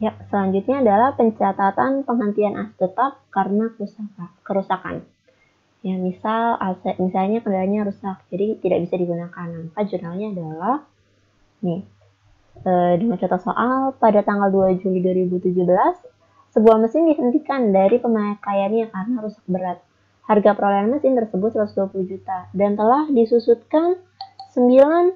Ya, selanjutnya adalah pencatatan penghentian aset tetap karena kerusakan. Ya, misalnya kendaraannya rusak, jadi tidak bisa digunakan. Maka jurnalnya adalah nih. Dengan contoh soal, pada tanggal 2 Juli 2017, sebuah mesin dihentikan dari pemakaiannya karena rusak berat. Harga perolehan mesin tersebut 120 juta dan telah disusutkan 96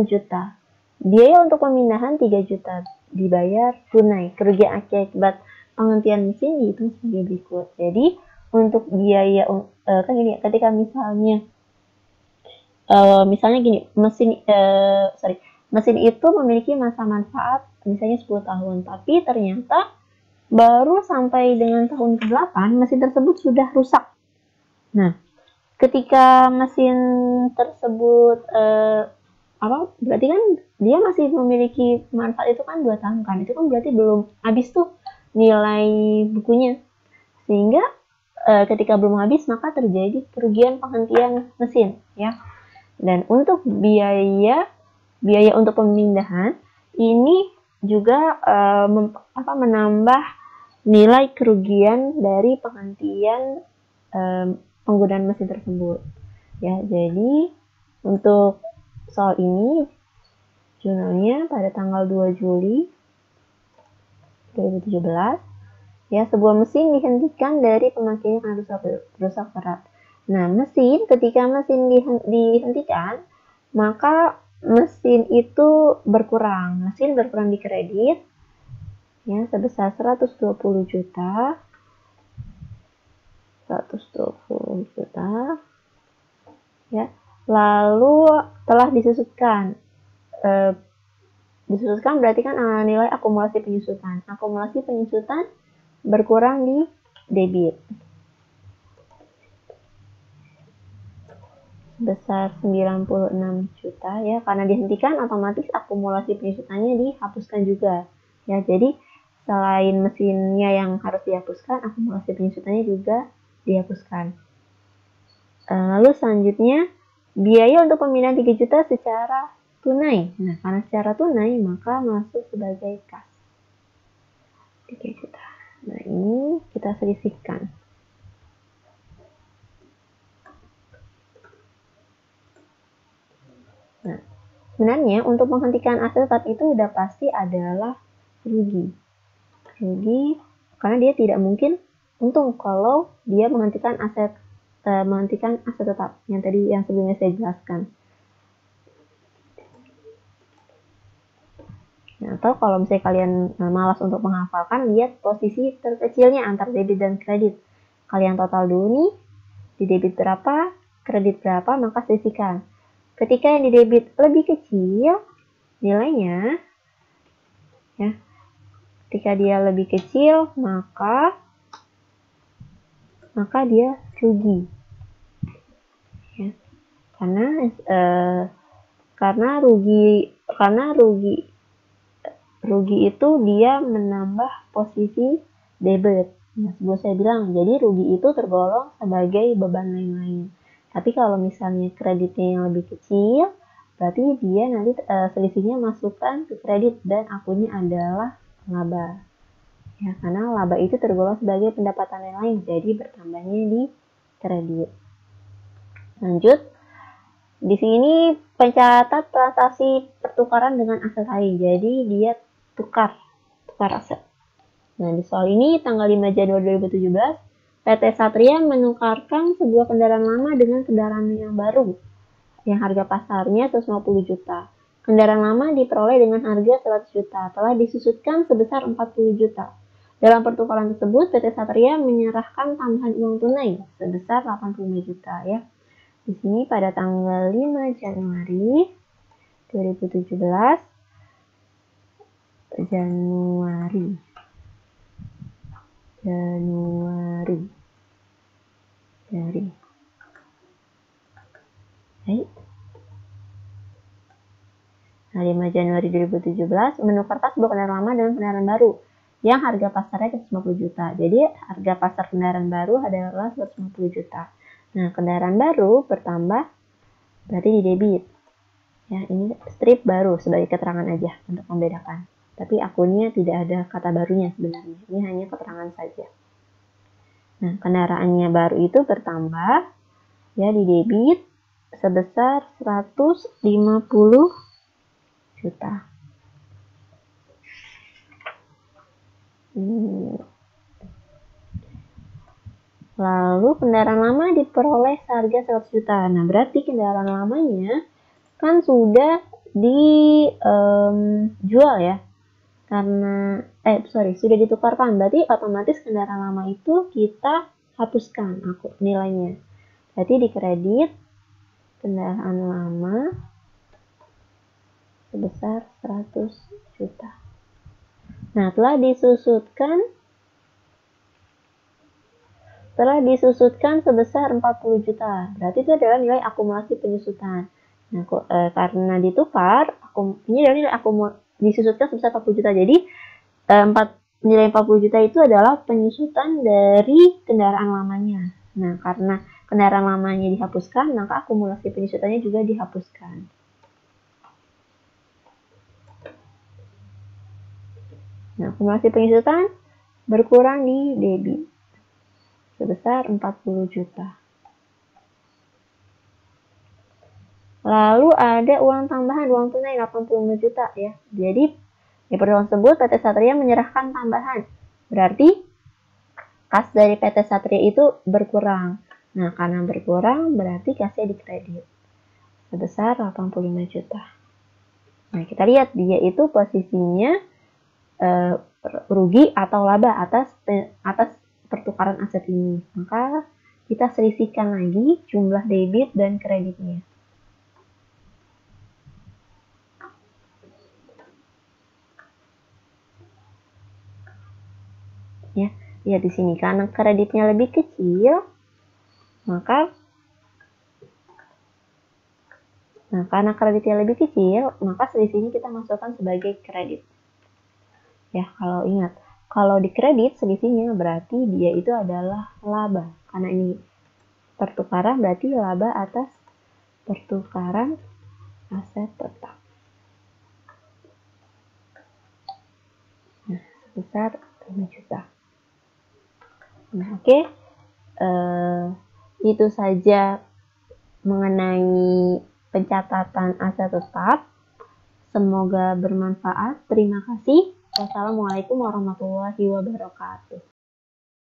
juta. Biaya untuk pemindahan 3 juta dibayar tunai. Kerugian akibat penghentian mesin dihitung sebagai berikut. Jadi untuk biaya kan gini, ketika misalnya gini, mesin itu memiliki masa manfaat misalnya 10 tahun, tapi ternyata baru sampai dengan tahun ke-8 mesin tersebut sudah rusak. Nah, ketika mesin tersebut berarti kan dia masih memiliki manfaat itu kan 2 tahun kan, itu kan berarti belum habis tuh nilai bukunya, sehingga ketika belum habis maka terjadi kerugian penghentian mesin ya. Dan untuk biaya untuk pemindahan ini juga menambah nilai kerugian dari penghentian penggunaan mesin tersebut ya. Jadi untuk soal ini jurnalnya pada tanggal 2 Juli 2017 ya, sebuah mesin dihentikan dari pemakaiannya karena rusak berat. Nah, ketika mesin dihentikan, maka mesin itu berkurang. Mesin berkurang di kredit ya sebesar 120 juta. 120 juta ya. Lalu telah disusutkan. Disusutkan berarti kan nilai akumulasi penyusutan. Akumulasi penyusutan berkurang di debit sebesar 96 juta ya, karena dihentikan otomatis akumulasi penyusutannya dihapuskan juga ya. Jadi selain mesinnya yang harus dihapuskan, akumulasi penyusutannya juga dihapuskan. Lalu selanjutnya biaya untuk pemindahan 3 juta secara tunai. Nah, karena secara tunai maka masuk sebagai kas 3 juta. Nah, ini kita selisihkan. Nah, sebenarnya untuk menghentikan aset tetap itu udah pasti adalah rugi. Rugi karena dia tidak mungkin untung kalau dia menghentikan aset tetap yang sebelumnya saya jelaskan. Nah, atau kalau misalnya kalian malas untuk menghafalkan, lihat posisi terkecilnya antar debit dan kredit. Kalian total dulu nih, di debit berapa, kredit berapa, maka selisihkan. Ketika yang di debit lebih kecil nilainya ya, ketika dia lebih kecil maka dia rugi ya. Karena rugi itu dia menambah posisi debit. Nah, sebelum saya bilang, jadi rugi itu tergolong sebagai beban lain-lain. Tapi kalau misalnya kreditnya yang lebih kecil, berarti dia nanti selisihnya masukkan ke kredit dan akunnya adalah laba. Ya, karena laba itu tergolong sebagai pendapatan lain, jadi bertambahnya di kredit. Lanjut, di sini pencatat transaksi pertukaran dengan aset lain. Jadi dia tukar aset. Nah, di soal ini tanggal 5 Januari 2017, PT Satria menukarkan sebuah kendaraan lama dengan kendaraan yang baru yang harga pasarnya 150 juta. Kendaraan lama diperoleh dengan harga 100 juta, telah disusutkan sebesar 40 juta. Dalam pertukaran tersebut, PT Satria menyerahkan tambahan uang tunai sebesar 85 juta ya. Di sini pada tanggal 5 Januari 2017 Nah, 5 Januari 2017 menukarkan sebuah kendaraan lama dengan kendaraan baru yang harga pasarnya 150 juta. Jadi harga pasar kendaraan baru adalah 150 juta. Nah, kendaraan baru bertambah berarti di debit. Ya, ini strip baru sebagai keterangan aja untuk membedakan. Tapi akunnya tidak ada kata barunya sebenarnya. Ini hanya keterangan saja. Nah, kendaraannya baru itu bertambah ya di debit sebesar 150 juta. Lalu kendaraan lama diperoleh seharga 100 juta. Nah, berarti kendaraan lamanya kan sudah dijual ya. Karena sudah ditukarkan. Berarti otomatis kendaraan lama itu kita hapuskan nilainya. Berarti di kredit kendaraan lama sebesar 100 juta. Nah, telah disusutkan sebesar 40 juta. Berarti itu adalah nilai akumulasi penyusutan. Nah, karena ditukar, ini adalah nilai disusutkan sebesar 40 juta. Jadi, nilai 40 juta itu adalah penyusutan dari kendaraan lamanya. Nah, karena kendaraan lamanya dihapuskan, maka akumulasi penyusutannya juga dihapuskan. Nah, akumulasi penyusutan berkurang di debit sebesar 40 juta. Lalu ada uang tambahan, uang tunai 85 juta ya. Jadi di pertemuan tersebut PT Satria menyerahkan tambahan. Berarti kas dari PT Satria itu berkurang. Nah, karena berkurang berarti kasnya dikredit sebesar 85 juta. Nah, kita lihat dia itu posisinya rugi atau laba atas pertukaran aset ini. Maka kita selisihkan lagi jumlah debit dan kreditnya. Ya, lihat di sini karena kreditnya lebih kecil, maka karena kreditnya lebih kecil, maka selisihnya kita masukkan sebagai kredit. Ya, kalau ingat, kalau di kredit selisihnya berarti dia itu adalah laba. Karena ini pertukaran berarti laba atas pertukaran aset tetap. Nah, sebesar 5 juta. Nah, oke. Itu saja mengenai pencatatan aset tetap. Semoga bermanfaat. Terima kasih. Wassalamualaikum warahmatullahi wabarakatuh.